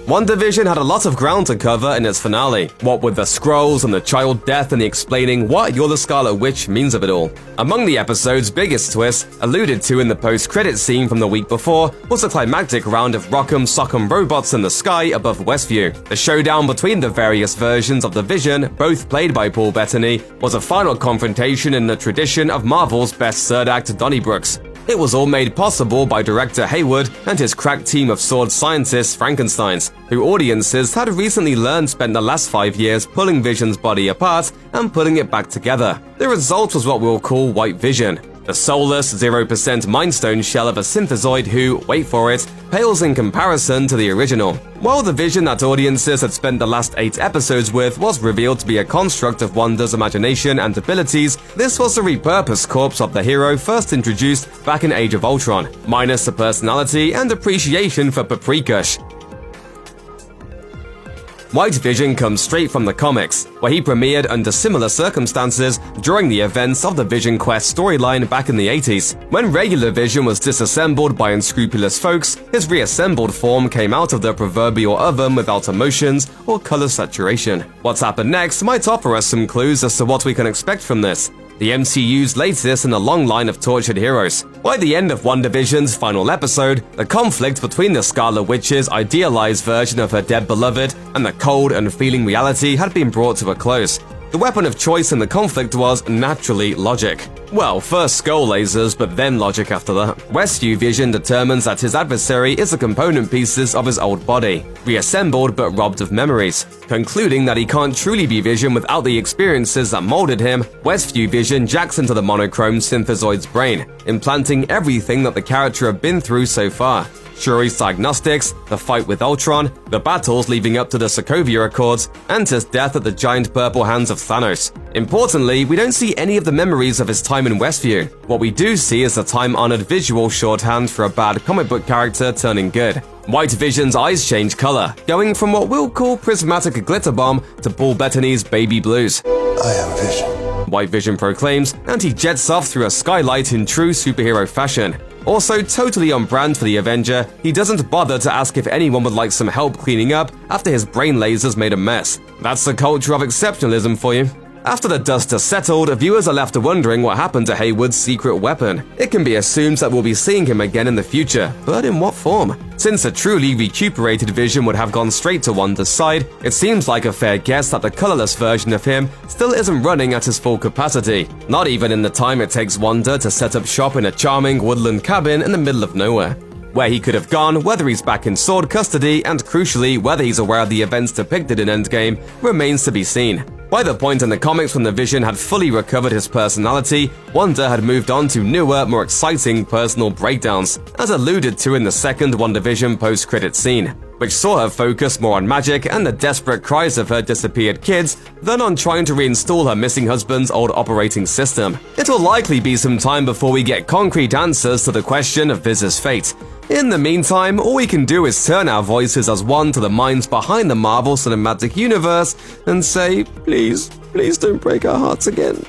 WandaVision had a lot of ground to cover in its finale, what with the scrolls and the child death and the explaining what You're the Scarlet Witch means of it all. Among the episode's biggest twists, alluded to in the post-credit scene from the week before, was the climactic round of Rock'em Sock'em robots in the sky above Westview. The showdown between the various versions of the Vision, both played by Paul Bettany, was a final confrontation in the tradition of Marvel's best third act, Donnybrooks. It was all made possible by director Hayward and his crack team of sword scientists Frankensteins, who audiences had recently learned spent the last 5 years pulling Vision's body apart and putting it back together. The result was what we'll call White Vision, the soulless, 0% Mindstone shell of a synthezoid who, wait for it, pales in comparison to the original. While the Vision that audiences had spent the last 8 episodes with was revealed to be a construct of Wanda's imagination and abilities, this was the repurposed corpse of the hero first introduced back in Age of Ultron, minus the personality and appreciation for paprikash. White Vision comes straight from the comics, where he premiered under similar circumstances during the events of the Vision Quest storyline back in the 80s. When regular Vision was disassembled by unscrupulous folks, his reassembled form came out of the proverbial oven without emotions or color saturation. What's happened next might offer us some clues as to what we can expect from this, the MCU's latest in a long line of tortured heroes. By the end of WandaVision's final episode, the conflict between the Scarlet Witch's idealized version of her dead beloved and the cold, unfeeling reality had been brought to a close. The weapon of choice in the conflict was, naturally, logic. Well, first skull lasers, but then logic after that. Westview Vision determines that his adversary is the component pieces of his old body, reassembled but robbed of memories. Concluding that he can't truly be Vision without the experiences that molded him, Westview Vision jacks into the monochrome synthezoid's brain, implanting everything that the character had been through so far. Shuri's diagnostics, the fight with Ultron, the battles leading up to the Sokovia Accords, and his death at the giant purple hands of Thanos. Importantly, we don't see any of the memories of his time in Westview. What we do see is the time-honored visual shorthand for a bad comic book character turning good. White Vision's eyes change color, going from what we'll call prismatic glitter bomb to Paul Bettany's baby blues. I am Vision, White Vision proclaims, and he jets off through a skylight in true superhero fashion. Also totally on brand for the Avenger, he doesn't bother to ask if anyone would like some help cleaning up after his brain lasers made a mess. That's the culture of exceptionalism for you. After the dust has settled, viewers are left wondering what happened to Hayward's secret weapon. It can be assumed that we'll be seeing him again in the future, but in what form? Since a truly recuperated Vision would have gone straight to Wanda's side, it seems like a fair guess that the colorless version of him still isn't running at his full capacity, not even in the time it takes Wanda to set up shop in a charming woodland cabin in the middle of nowhere. Where he could have gone, whether he's back in sword custody, and crucially, whether he's aware of the events depicted in Endgame, remains to be seen. By the point in the comics when the Vision had fully recovered his personality, Wanda had moved on to newer, more exciting personal breakdowns, as alluded to in the second WandaVision post-credit scene, which saw her focus more on magic and the desperate cries of her disappeared kids than on trying to reinstall her missing husband's old operating system. It'll likely be some time before we get concrete answers to the question of Viz's fate. In the meantime, all we can do is turn our voices as one to the minds behind the Marvel Cinematic Universe and say, please don't break our hearts again.